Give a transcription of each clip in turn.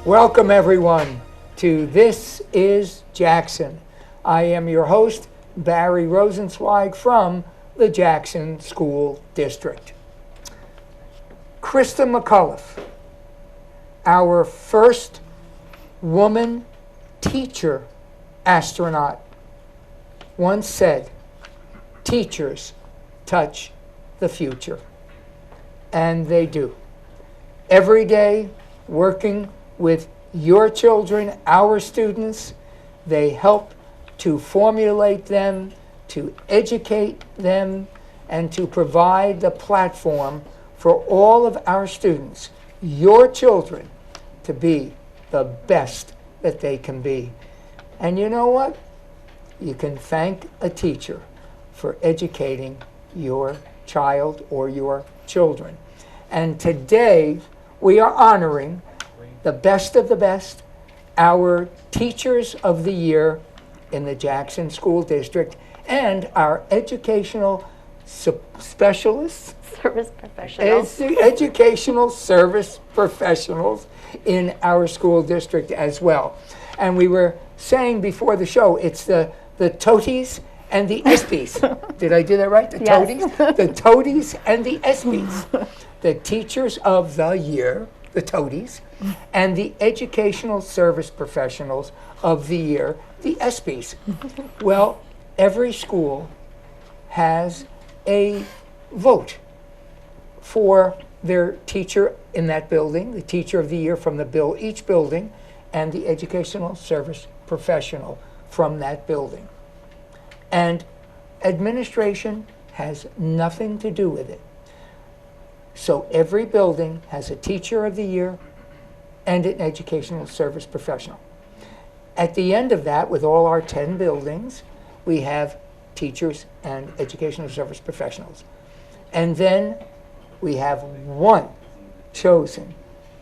Welcome everyone to This is Jackson. I am your host, Barry Rosenzweig from the Jackson School District. Krista McCullough, our first woman teacher astronaut, once said, "Teachers touch the future." And they do. Every day, working with your children, our students, they help to formulate them, to educate them, and to provide the platform for all of our students, your children, to be the best that they can be. And you know what? You can thank a teacher for educating your child or your children. And today we are honoring the best of the best, our Teachers of the Year in the Jackson School District, and our educational specialists, Service professionals. educational service professionals in our school district as well. And we were saying before the show, it's the toties and the ESPYs. Did I do that right? The Yes. toties? The toties and the ESPYs. The Teachers of the Year, the toties, and the Educational Service Professionals of the Year, the ESPYs. Well, every school has a vote for their teacher in that building, the Teacher of the Year from each building, and the Educational Service Professional from that building. And administration has nothing to do with it. So every building has a Teacher of the Year and an Educational Service Professional. At the end of that, with all our 10 buildings, we have teachers and Educational Service Professionals. And then we have one chosen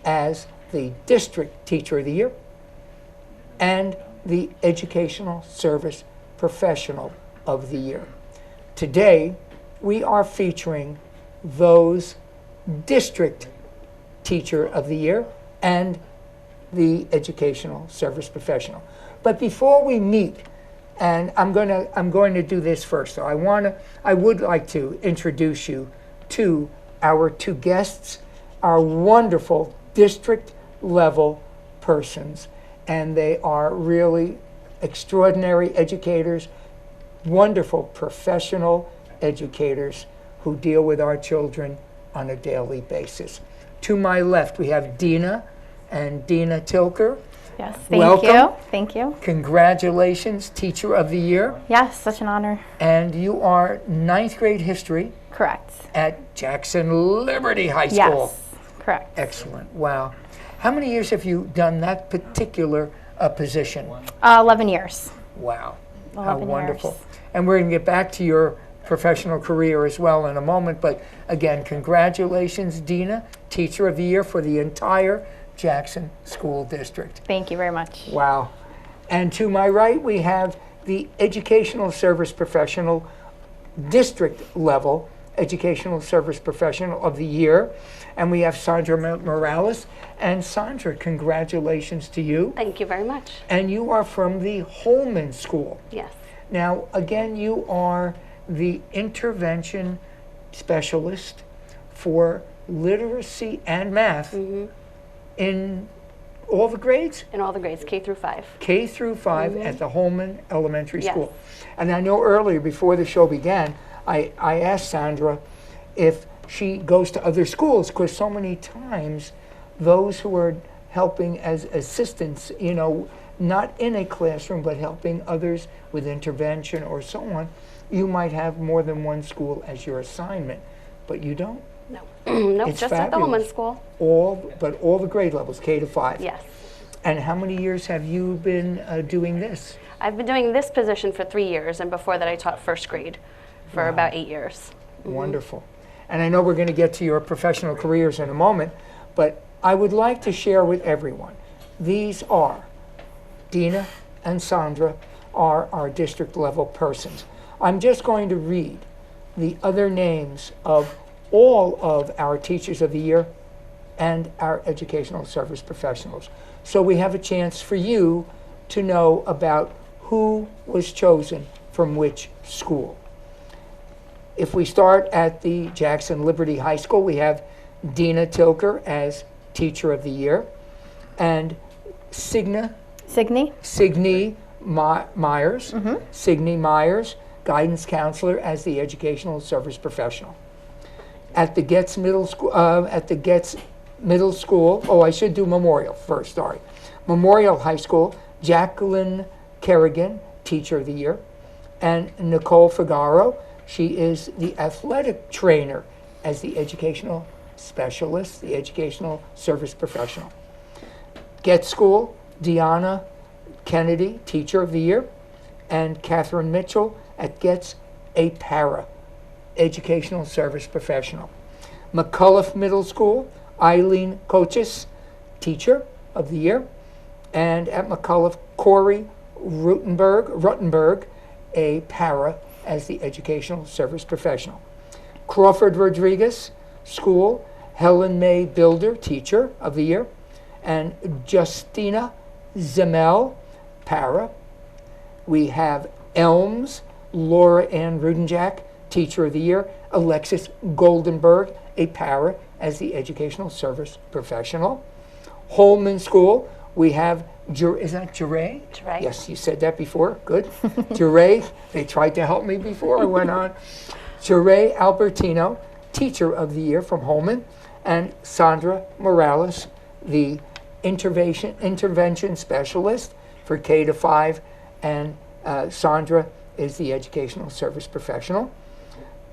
as the District Teacher of the Year and the Educational Service Professional of the Year. Today, we are featuring those District Teacher of the Year and the Educational Service Professional. But before we meet, and I'm going to do this first. So I would like to introduce you to our two guests, our wonderful district level persons, and they are really extraordinary educators, wonderful professional educators who deal with our children on a daily basis. To my left, we have Dina and Dina Tilker. Yes, thank Welcome. you. Thank you. Congratulations, Teacher of the Year. Yes, such an honor. And you are 9th grade history Correct. at Jackson Liberty High School. Yes, correct. Excellent. Wow. How many years have you done that particular position? 11 years. Wow. How 11 wonderful. years. And we're going to get back to your professional career as well in a moment. But again, congratulations, Dina, Teacher of the Year for the entire Jackson School District. Thank you very much. Wow. And to my right, we have the Educational Service Professional, District Level Educational Service Professional of the Year. And we have Sandra Morales. And Sandra, congratulations to you. Thank you very much. And you are from the Holman School. Yes. Now, again, you are the intervention specialist for literacy and math in all the grades? In all the grades, K through 5. K through 5 at the Holman Elementary Yes. School. And I know earlier, before the show began, I asked Sandra if she goes to other schools, because so many times those who are helping as assistants, you know, not in a classroom, but helping others with intervention or so on, you might have more than one school as your assignment, but you don't. No. Nope, It's just at the Holman fabulous. School. But all the grade levels, K to 5. Yes. And how many years have you been doing this? I've been doing this position for 3 years, and before that I taught first grade for about 8 years. Wonderful. And I know we're going to get to your professional careers in a moment, but I would like to share with everyone, these are, Dina and Sandra are our district level persons. I'm just going to read the other names of all of our Teachers of the Year and our educational service professionals. So we have a chance for you to know about who was chosen from which school. If we start at the Jackson Liberty High School, we have Dina Tilker as Teacher of the Year, and Signe. Signe Myers, Signe Myers, Guidance Counselor as the Educational Service Professional. At the Getz Middle School, oh, I should do Memorial first, sorry. Memorial High School, Jacqueline Kerrigan, Teacher of the Year, and Nicole Figaro, she is the athletic trainer as the Educational Specialist, the Educational Service Professional. Getz School, Deanna Kennedy, Teacher of the Year, and Catherine Mitchell at Getz, a para, Educational Service Professional. McCullough Middle School, Eileen Coaches, Teacher of the Year, and at McCullough, Corey Ruttenberg, a para, as the Educational Service Professional. Crawford Rodriguez School, Helen May Builder, Teacher of the Year, and Justina Zemel, para. We have Elms, Laura Ann Rudenjack, Teacher of the Year, Alexis Goldenberg, a para, as the Educational Service Professional. Holman School, we have, is that Jure? Jure. Yes, you said that before, good. Jure, they tried to help me before I went on. Jure Albertino, Teacher of the Year from Holman, and Sandra Morales, the intervention specialist for K-5, and Sandra is the Educational Service Professional.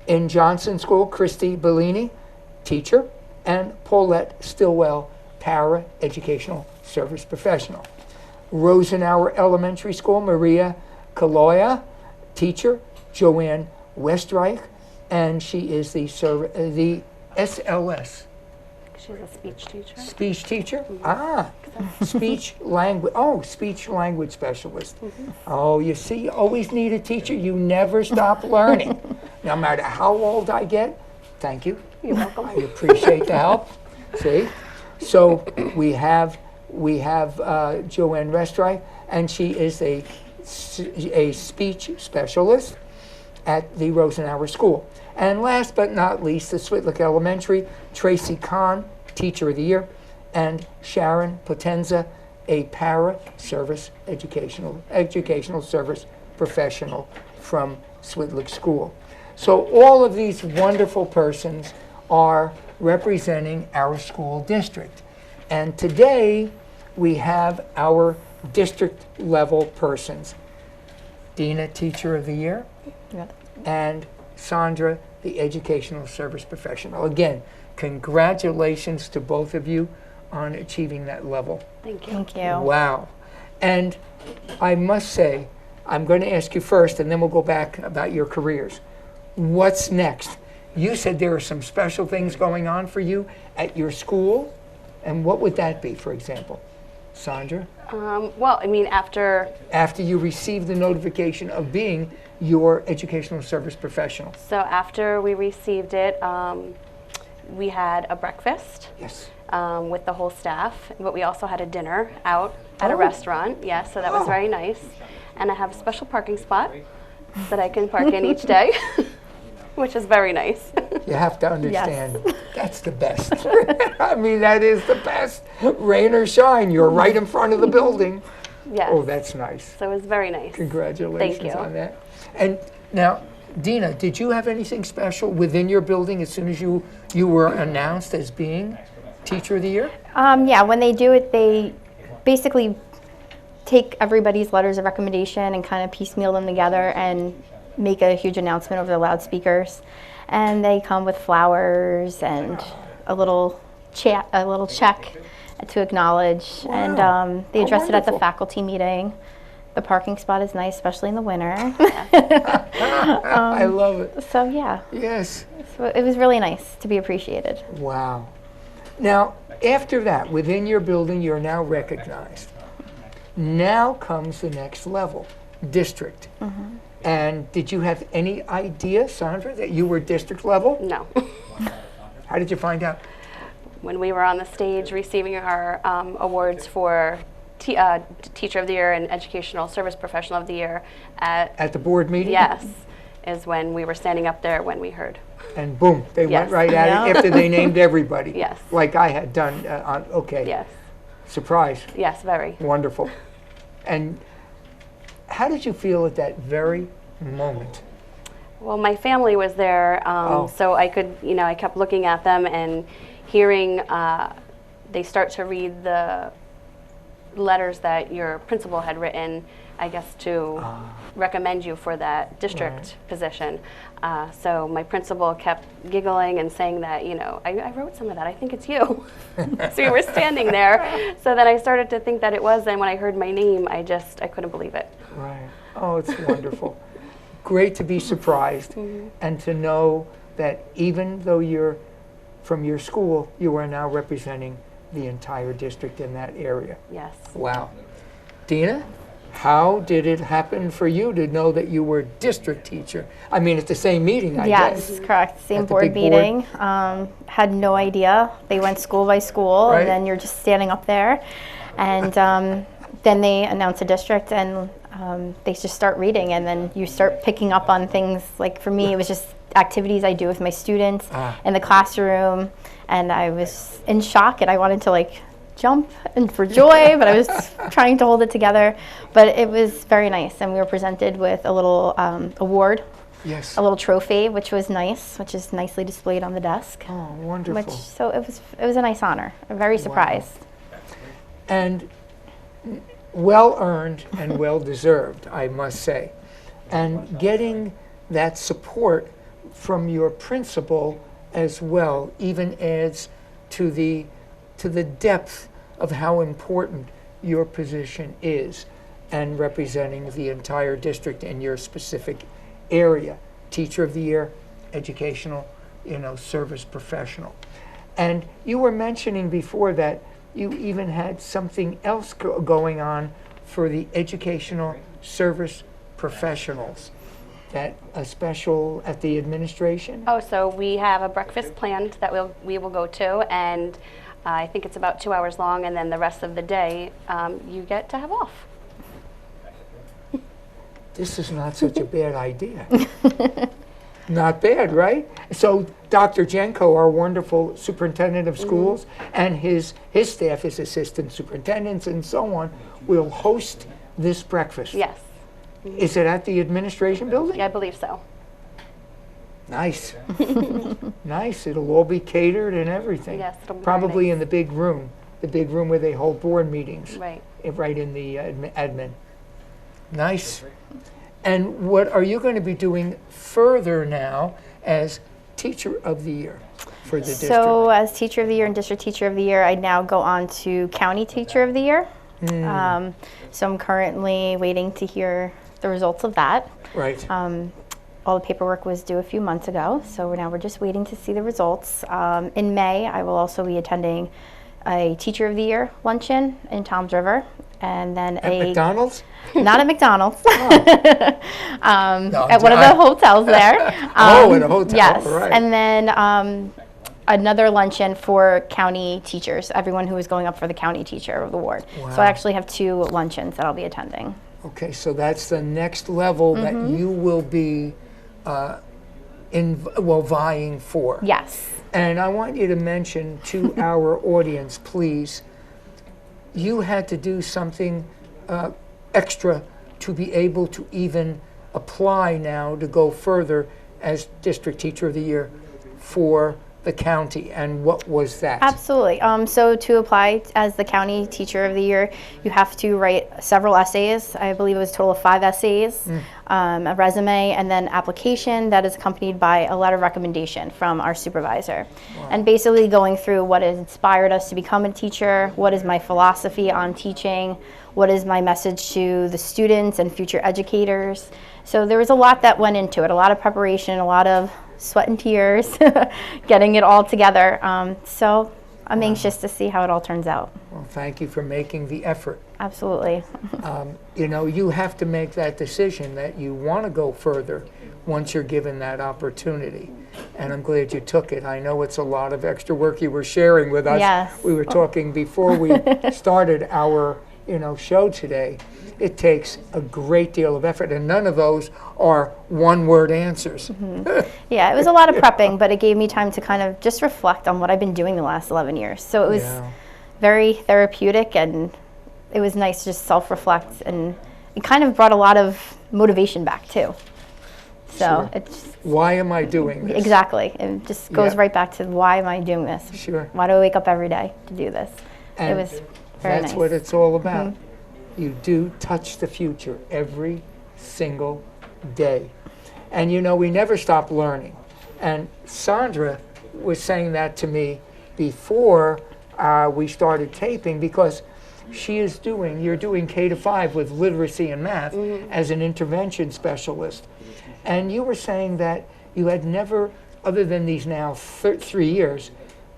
In Johnson School, Christy Bellini, Teacher, and Paulette Stillwell, para, Educational Service Professional. Rosenauer Elementary School, Maria Kaloya, Teacher, Joanne Westreich, and she is the SLS. She's a speech teacher. Speech teacher? Speech language specialist. Oh, you see, you always need a teacher. You never stop learning. No matter how old I get, thank you. You're welcome. I appreciate the help. See? So we have Joanne Westreich, and she is a speech specialist at the Rosenauer School. And last but not least, the Switlick Elementary, Tracy Kahn, Teacher of the Year, and Sharon Potenza, a para service educational service professional from Switlick School. So all of these wonderful persons are representing our school district. And today we have our district level persons. Dina, Teacher of the Year, and Sandra, the Educational Service Professional. Again, congratulations to both of you on achieving that level. Thank you. Thank you. Wow. And I must say, I'm going to ask you first, and then we'll go back about your careers. What's next? You said there are some special things going on for you at your school, and what would that be, for example? Sandra? Well, I mean, after you receive the notification of being your Educational Service Professional. So after we received it, we had a breakfast. Yes. With the whole staff, but we also had a dinner out at a restaurant. Yeah, so that was very nice. And I have a special parking spot that I can park in each day, which is very nice. You have to understand, that's the best. I mean, that is the best. Rain or shine, you're right in front of the building. Yes. Oh, that's nice. So it was very nice. Congratulations Thank you. on that. And now, Dina, did you have anything special within your building as soon as you were announced as being Teacher of the Year? Yeah, when they do it, they basically take everybody's letters of recommendation and kind of piecemeal them together and make a huge announcement over the loudspeakers. And they come with flowers and a little check to acknowledge. Wow. And they address it at the wonderful. faculty meeting. The parking spot is nice, especially in the winter. I love it. So yeah, Yes. so it was really nice to be appreciated. Wow. Now, after that, within your building, you're now recognized. Now comes the next level, district. And did you have any idea, Sandra, that you were district level? No. How did you find out? when we were on the stage receiving our awards for Teacher of the Year and Educational Service Professional of the Year At the board meeting? yes, is when we were standing up there when we heard. And boom, they went Yes. right at Yeah. it after they named everybody. Yes. Like I had done okay. Yes, Surprise. yes, very. Wonderful. And how did you feel at that very moment? Well, my family was there, Oh. so I could, I kept looking at them and hearing they start to read the letters that your principal had written, I guess, to recommend you for that district position. So my principal kept giggling and saying that, I wrote some of that. I think it's you. So we were standing there. So then I started to think that it was. And when I heard my name, I couldn't believe it. Right. Oh, it's wonderful. Great to be surprised and to know that even though you're from your school, you are now representing the entire district in that area. Yes. Wow. Dina, how did it happen for you to know that you were district teacher? I mean, it's the same meeting, I Yes, guess. correct. Same At the board big board? meeting. Had no idea. They went school by school, Right. and then you're just standing up there. And then they announce a district, and they just start reading, and then you start picking up on things. Like for me, it was just activities I do with my students in the classroom, and I was in shock, and I wanted to jump and for joy, but I was trying to hold it together. But it was very nice, and we were presented with a little award, Yes. a little trophy, which was nice, which is nicely displayed on the desk. Oh, wonderful. So it was a nice honor. I'm very surprised. And well earned and well deserved, I must say. And getting that support from your principal as well even adds to the depth of how important your position is and representing the entire district in your specific area. Teacher of the Year, educational, service professional. And you were mentioning before that you even had something else going on for the educational service professionals. That a special at the administration? Oh, so we have a breakfast planned that we will go to, and I think it's about 2 hours long, and then the rest of the day you get to have off. This is not such a bad idea. Not bad, right? So Dr. Jenko, our wonderful superintendent of schools, and his staff, his assistant superintendents and so on, will host this breakfast. Yes, Is it at the administration building? yeah, I believe so. Nice. Nice. It'll all be catered and everything. Yes, it'll be very Probably nice. in the big room where they hold board meetings. Right. Right in the admin. Nice. And what are you going to be doing further now as Teacher of the Year for the district? So as Teacher of the Year and District Teacher of the Year, I now go on to County Teacher of the Year. So I'm currently waiting to hear the results of that. Right. All the paperwork was due a few months ago, so now we're just waiting to see the results. In May, I will also be attending a Teacher of the Year luncheon in Toms River, and then At McDonald's? not at McDonald's, No, at one of the hotels there. Oh, at a hotel, Yes, right. and then another luncheon for county teachers, everyone who is going up for the county teacher award. Wow. So I actually have 2 luncheons that I'll be attending. Okay, so that's the next level that you will be vying for. Yes. And I want you to mention to our audience, please, you had to do something extra to be able to even apply now to go further as District Teacher of the Year for the county. And what was that? Absolutely. So to apply as the County Teacher of the Year, you have to write several essays. I believe it was a total of 5 essays, a resume, and then application that is accompanied by a letter of recommendation from our supervisor. And basically going through what has inspired us to become a teacher, what is my philosophy on teaching, what is my message to the students and future educators. So there was a lot that went into it, a lot of preparation, a lot of sweat and tears, getting it all together. So I'm anxious to see how it all turns out. Well, thank you for making the effort. Absolutely. You know, you have to make that decision that you want to go further once you're given that opportunity. And I'm glad you took it. I know it's a lot of extra work you were sharing with us. Yes. We were talking before we started our, show today. It takes a great deal of effort, and none of those are one-word answers. Yeah, it was a lot of prepping, but it gave me time to kind of just reflect on what I've been doing the last 11 years. So it was Yeah. very therapeutic, and it was nice to just self-reflect, and it kind of brought a lot of motivation back too. So Sure. it's Why am I doing this? exactly, it just goes Yeah. right back to why am I doing this? Sure. Why do I wake up every day to do this? And it was very that's nice. Mm-hmm. what it's all about. You do touch the future every single day. And we never stop learning. And Sandra was saying that to me before we started taping, because you're doing K to 5 with literacy and math as an intervention specialist. And you were saying that you had never, other than these now 3 years,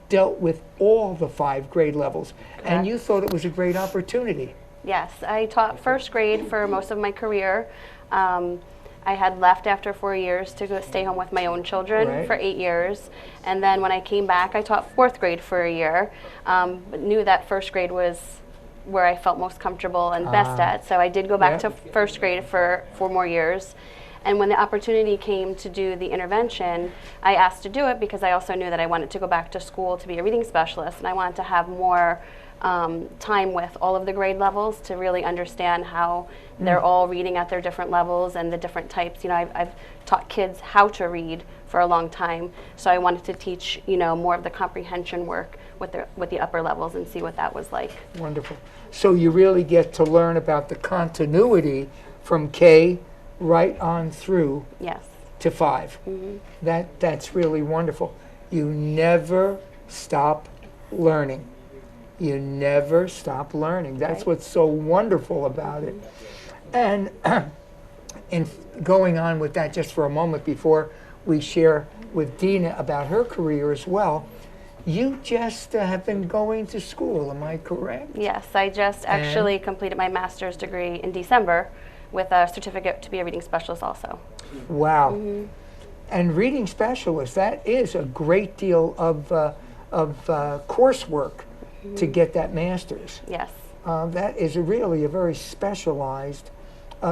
dealt with all the 5 grade levels. And you thought it was a great opportunity. Yes, I taught first grade for most of my career. I had left after 4 years to go stay home with my own children Right. for 8 years. And then when I came back, I taught fourth grade for a year, but knew that first grade was where I felt most comfortable and best at. So I did go back Yeah. to first grade for 4 more years. And when the opportunity came to do the intervention, I asked to do it because I also knew that I wanted to go back to school to be a reading specialist, and I wanted to have more time with all of the grade levels to really understand how they're all reading at their different levels and the different types. I've taught kids how to read for a long time, so I wanted to teach more of the comprehension work with the upper levels and see what that was like. Wonderful. So you really get to learn about the continuity from K right on through Yes. to 5. That's really wonderful. You never stop learning. You never stop learning. That's Right. what's so wonderful about it. And in going on with that just for a moment before we share with Dina about her career as well, you just have been going to school, am I correct? Yes, I just actually completed my master's degree in December with a certificate to be a reading specialist also. Wow. And reading specialist, that is a great deal of coursework to get that master's. Yes. That is really a very specialized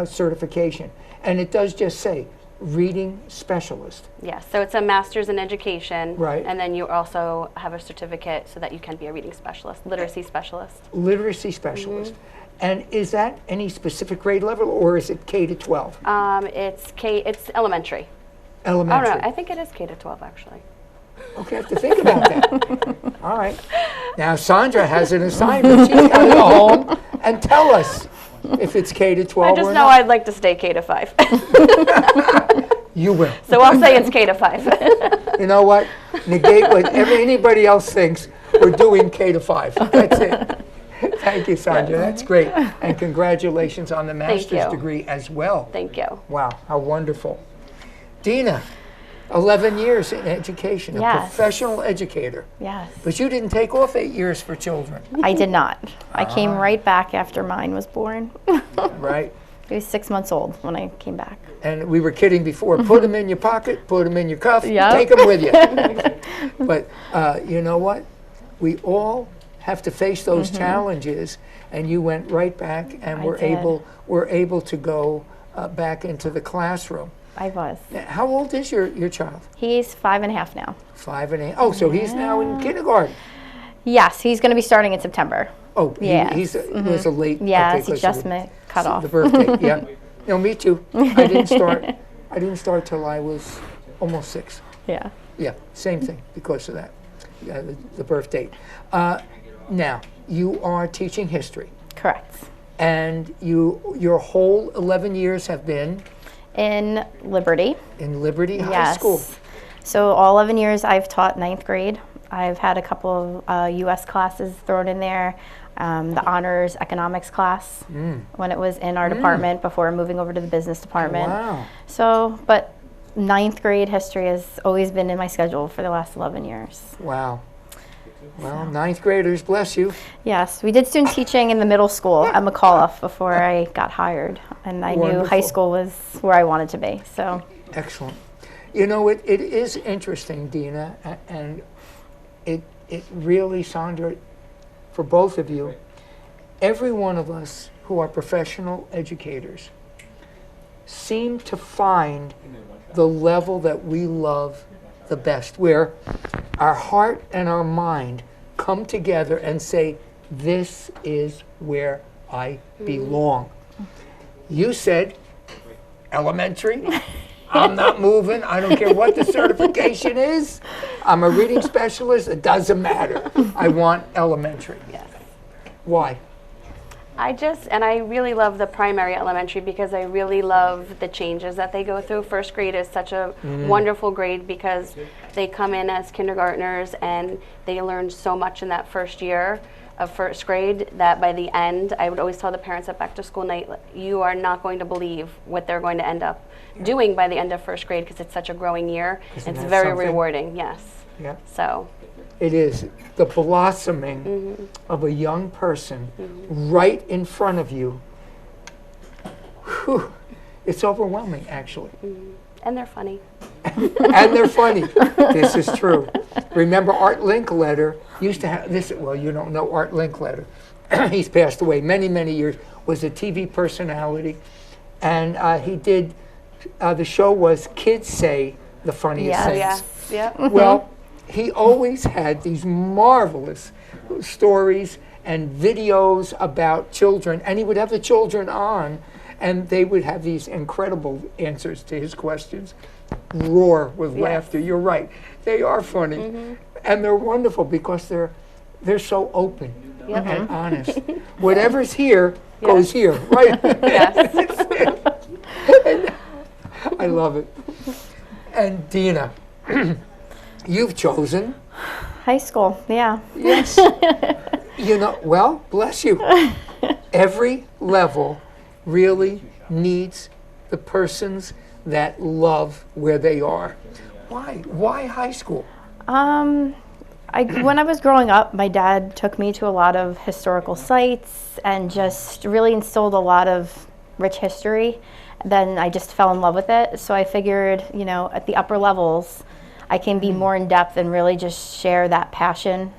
certification. And it does just say reading specialist. Yes, so it's a master's in education. Right. And then you also have a certificate so that you can be a reading specialist, literacy specialist. Literacy specialist. And is that any specific grade level, or is it K to 12? It's elementary. Elementary. Oh no, I think it is K to 12 actually. Okay, I have to think about that. All right. Now Sandra has an assignment. She's got to go home and tell us if it's K to 12 I or just know not. I'd like to stay K to 5. You will. So I'll say it's K to 5. You know what? Negate what anybody else thinks. We're doing K to 5. That's it. Thank you, Sandra. That's great. And congratulations on the master's you. degree as well. Thank you. Wow, how wonderful. Dina, 11 years in education, a Yes. professional educator. Yes. But you didn't take off 8 years for children, I did not. I came right back after mine was born. right? He was 6 months old when I came back. And we were kidding before, put them in your pocket, put them in your cuff, Yep. take them with you. But you know what? We all have to face those challenges, and you went right back and I were did. able to go back into the classroom. I was. How old is your child? He's 5.5 now. 5 and 8. Oh, so he's now in kindergarten. Yes, he's going to be starting in September. Oh, Yes. he was a late. Yes, okay, he 'cause just of the- cut off. The birthday, yeah. No, me too. I didn't start till I was almost 6. Yeah. Yeah, same thing because of that, the birth date. Now, you are teaching history, Correct. and your whole 11 years have been In Liberty. in Liberty High Yes. School. So all 11 years I've taught 9th grade. I've had a couple of U.S. classes thrown in there. The honors economics class when it was in our department before moving over to the business department. Wow. So, but 9th grade history has always been in my schedule for the last 11 years. Wow. Well, ninth graders, bless you. Yes, we did student teaching in the middle school at McAuliffe before I got hired, and I knew high Wonderful. school was where I wanted to be. So Excellent. You know, it is interesting, Dina, and it really, Sandra, for both of you, every one of us who are professional educators seem to find the level that we love the best, where our heart and our mind come together and say, this is where I belong. You said elementary. I'm not moving. I don't care what the certification is. I'm a reading specialist. It doesn't matter. I want elementary. Yes. Why? I really love the primary elementary because I really love the changes that they go through. First grade is such a wonderful grade because they come in as kindergartners and they learn so much in that first year of first grade that by the end, I would always tell the parents at back to school night, you are not going to believe what they're going to end up doing by the end of first grade because it's such a growing year. Isn't It's that very something? rewarding, yes. Yeah. So, It is the blossoming of a young person right in front of you. Whew. It's overwhelming, actually. and they're funny. And they're funny. This is true. Remember Art Linkletter used to have this, well, you don't know Art Linkletter. He's passed away many, many years, was a TV personality. And he did, the show was Kids Say the Funniest Yes. Things. Yes, yeah. Well, he always had these marvelous stories and videos about children, and he would have the children on, and they would have these incredible answers to his questions. Roar with Yes. laughter. You're right. They are funny, and they're wonderful because they're so open Yep. and honest. Whatever's here goes here, right? Yes. I love it. And Dina, you've chosen. high school, yeah. Yes. You know, well, bless you. Every level really needs the persons that love where they are. Why? Why high school? When I was growing up, my dad took me to a lot of historical sites and just really instilled a lot of rich history. Then I just fell in love with it. So I figured, at the upper levels, I can be more in depth and really just share that passion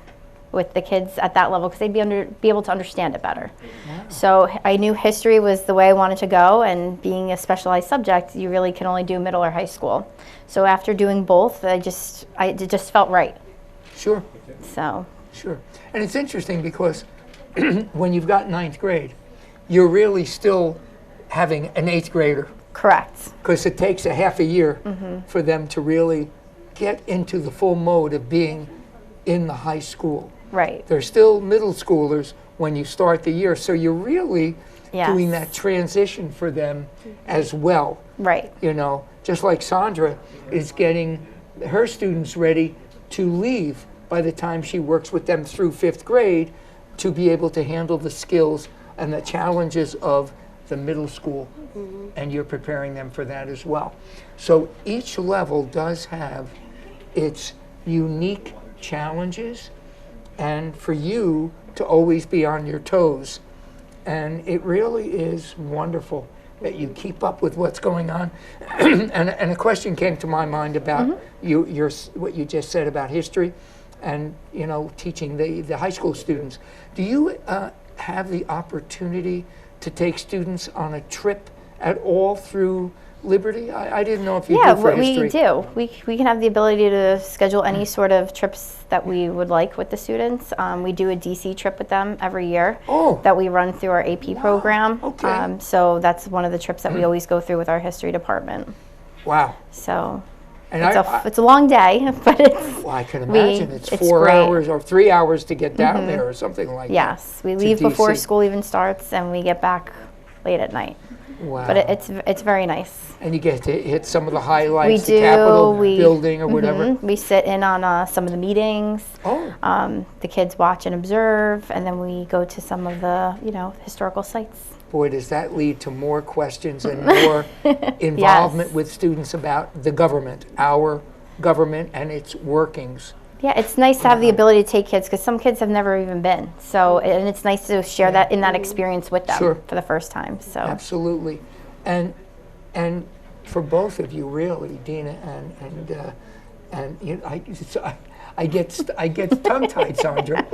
with the kids at that level because they'd be able to understand it better. So I knew history was the way I wanted to go, and being a specialized subject, you really can only do middle or high school. So after doing both, it just felt right. Sure, So sure. And it's interesting because when you've got ninth grade, you're really still having an eighth grader correct. because it takes a half a year for them to really get into the full mode of being in the high school. Right. They're still middle schoolers when you start the year, so you're really Yes. doing that transition for them as well. Right. Just like Sandra is getting her students ready to leave by the time she works with them through fifth grade to be able to handle the skills and the challenges of the middle school, and you're preparing them for that as well. So each level does have its unique challenges, and for you to always be on your toes. And it really is wonderful that you keep up with what's going on. and a question came to my mind about what you just said about history and teaching the high school students. Do you have the opportunity to take students on a trip at all through Liberty? I didn't know if you Yeah, do for what history. we do. We can have the ability to schedule any sort of trips that we would like with the students. We do a DC trip with them every year Oh. that we run through our AP program. Okay. So that's one of the trips that we always go through with our history department. Wow. So And it's a long day, but it's well, I can imagine it's it's 4 great. hours or 3 hours to get down there or something like yes. We to leave before DC. school even starts, and we get back late at night. that. Wow. But it's very nice. And you get to hit some of the highlights, We the do. Capitol We- building or whatever. We sit in on some of the meetings. Oh, The kids watch and observe, and then we go to some of the, historical sites. boy, does that lead to more questions and more involvement with students about the government, our government and its workings. Yeah, it's nice to have the ability to take kids because some kids have never even been. So, and it's nice to share that in that experience with them Sure. for the first time. So, Absolutely. And for both of you, really, Dina and you know, I get tongue-tied, Sandra.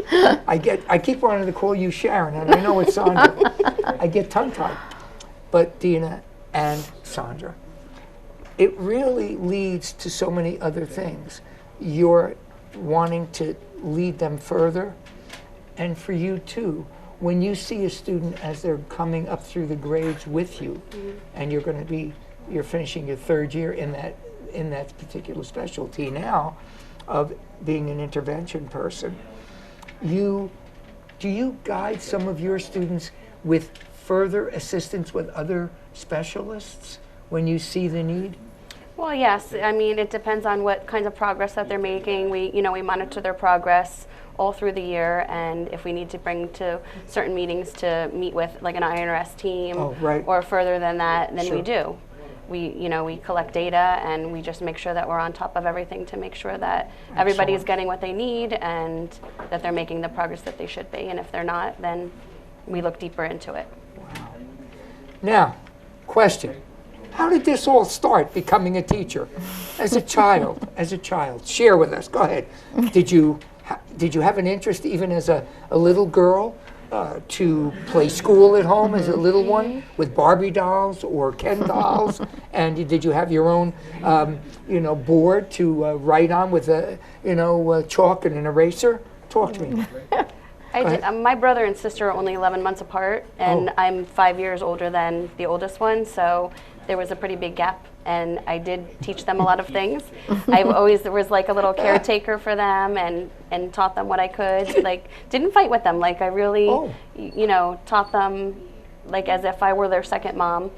I keep wanting to call you Sharon, and I know it's Sandra. I get tongue-tied. But Dina and Sandra, it really leads to so many other things. You're wanting to lead them further, and for you too, when you see a student as they're coming up through the grades with you, and you're finishing your third year in that particular specialty now of being an intervention person, do you guide some of your students with further assistance with other specialists when you see the need? Well, yes. I mean, it depends on what kinds of progress that they're making. We monitor their progress all through the year, and if we need to bring to certain meetings to meet with like an INRS team or further than that, then we do. We collect data and we just make sure that we're on top of everything to make sure that everybody is getting what they need and that they're making the progress that they should be. And if they're not, then we look deeper into it. Wow. Now, question. How did this all start, becoming a teacher? As a child, share with us. Go ahead. Did you have an interest even as a little girl to play school at home as a little one with Barbie dolls or Ken dolls? And did you have your own, board to write on with chalk and an eraser? Talk to me. My brother and sister are only 11 months apart, and I'm 5 years older than the oldest one, so there was a pretty big gap, and I did teach them a lot of things. I was like a little caretaker for them and taught them what I could. Like, didn't fight with them. Like, I really, taught them like as if I were their second mom.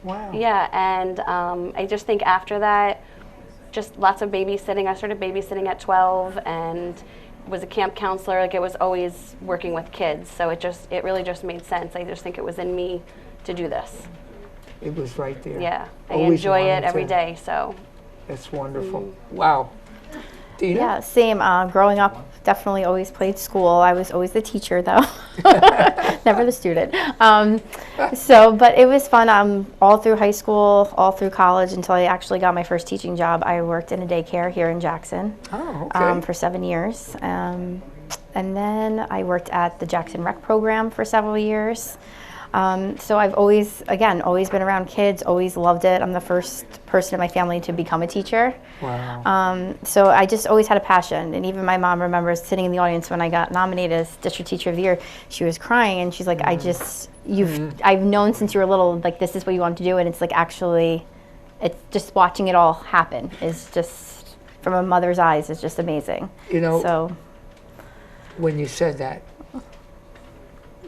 Wow. Yeah, and I just think after that, just lots of babysitting. I started babysitting at 12 and was a camp counselor. Like, it was always working with kids, so it really just made sense. I just think it was in me to do this. It was right there. Yeah, I Always enjoy wanted it every to. day, so. That's wonderful. Wow. Dina? yeah, same. Growing up, definitely always played school. I was always the teacher, though, never the student. But it was fun all through high school, all through college, until I actually got my first teaching job. I worked in a daycare here in Jackson for 7 years. And then I worked at the Jackson Rec program for several years. So I've always been around kids, always loved it. I'm the first person in my family to become a teacher. Wow. So I just always had a passion. And even my mom remembers sitting in the audience when I got nominated as District Teacher of the Year. She was crying and she's like, I've known since you were little, like, this is what you want to do. And it's like, actually, it's just watching it all happen is just, from a mother's eyes, is just amazing. When you said that,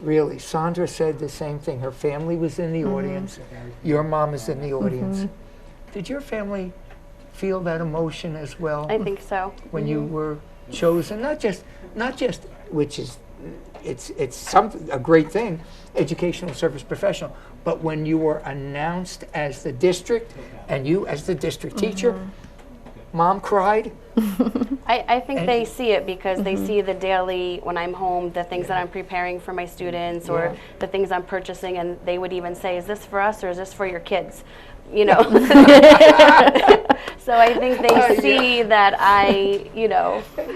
really, Sandra said the same thing. Her family was in the audience. Your mom is in the audience. Did your family feel that emotion as well? I think so. When you were chosen, not just, which is, it's a great thing, educational service professional, but when you were announced as the district and you as the district teacher, Mom cried. I think they see it because they see the daily, when I'm home, the things that I'm preparing for my students or the things I'm purchasing, and they would even say, is this for us or is this for your kids? So I think they see that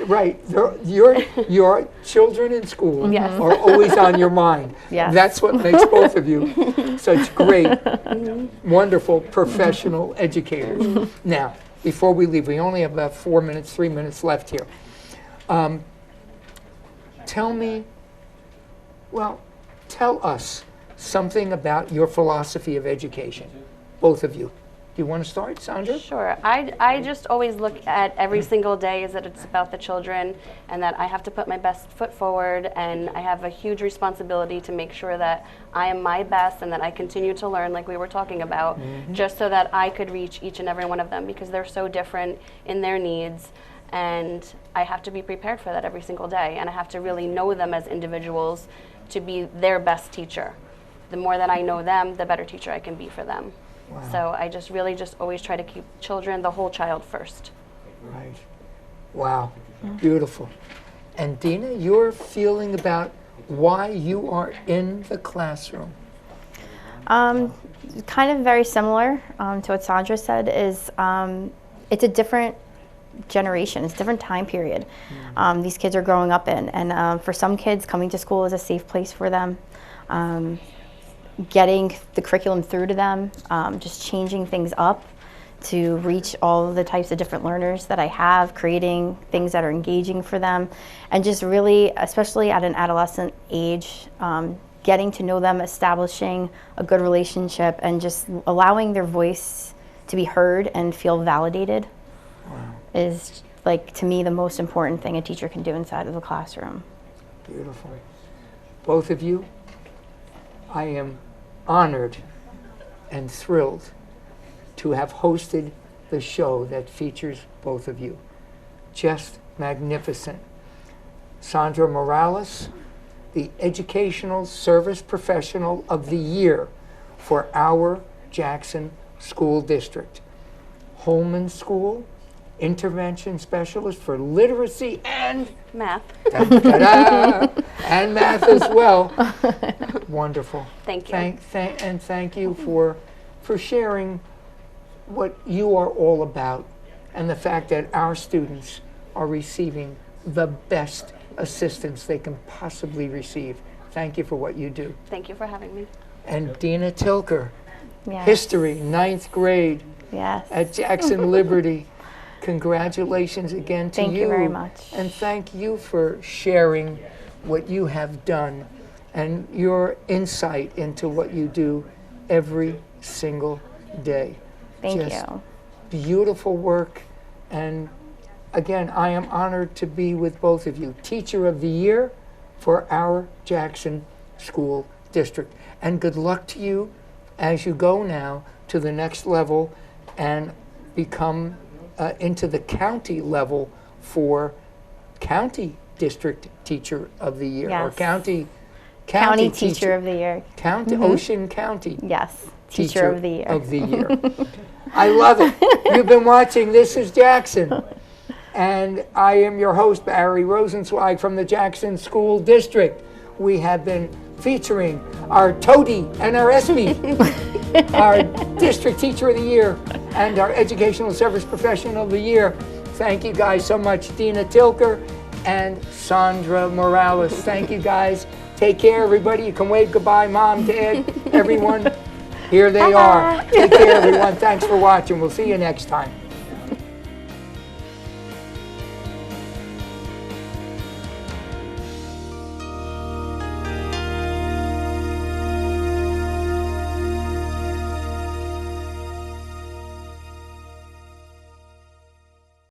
Right. Your children in school are always on your mind. Yes. That's what makes both of you such great, wonderful, professional educators. Now, before we leave, we only have about 3 minutes left here. Tell us something about your philosophy of education, both of you. Do you want to start, Sandra? Sure. I just always look at every single day as that it's about the children and that I have to put my best foot forward, and I have a huge responsibility to make sure that I am my best and that I continue to learn like we were talking about, just so that I could reach each and every one of them because they're so different in their needs, and I have to be prepared for that every single day, and I have to really know them as individuals to be their best teacher. The more that I know them, the better teacher I can be for them. Wow. So I just always try to keep children, the whole child first. Right. Wow. Beautiful. And Dina, your feeling about why you are in the classroom? Kind of very similar to what Sandra said. Is it's a different generation. It's a different time period. These kids are growing up in, and for some kids, coming to school is a safe place for them. Getting the curriculum through to them, just changing things up to reach all of the types of different learners that I have, creating things that are engaging for them, and just really, especially at an adolescent age, getting to know them, establishing a good relationship, and just allowing their voice to be heard and feel validated is, like, to me, the most important thing a teacher can do inside of the classroom. Beautiful. Both of you, I am honored and thrilled to have hosted the show that features both of you. Just magnificent. Sandra Morales, the Educational Service Professional of the Year for our Jackson School District. Holman School, Intervention Specialist for Literacy and Math. da-da-da, and math as well. Wonderful. Thank you. And thank you for sharing what you are all about and the fact that our students are receiving the best assistance they can possibly receive. Thank you for what you do. Thank you for having me. And Dina Tilker, Yes. history, 9th grade Yes. at Jackson Liberty. Congratulations again to you. Thank you very much. And thank you for sharing what you have done and your insight into what you do every single day. Thank Just you. beautiful work. And again, I am honored to be with both of you. Teacher of the Year for our Jackson School District. And good luck to you as you go now to the next level and become into the county level for County District Teacher of the Year, or Yes. County Teacher of the Year. County Ocean County Yes. Teacher of the Year. of the Year. I love it. You've been watching This is Jackson, and I am your host, Barry Rosenzweig from the Jackson School District. We have been featuring our Toady and our ESPY, our District Teacher of the Year, and our Educational Service Professional of the Year. Thank you guys so much, Dina Tilker and Sandra Morales. Thank you guys. Take care, everybody. You can wave goodbye, Mom, Dad, everyone. Here they are. Take care, everyone. Thanks for watching. We'll see you next time.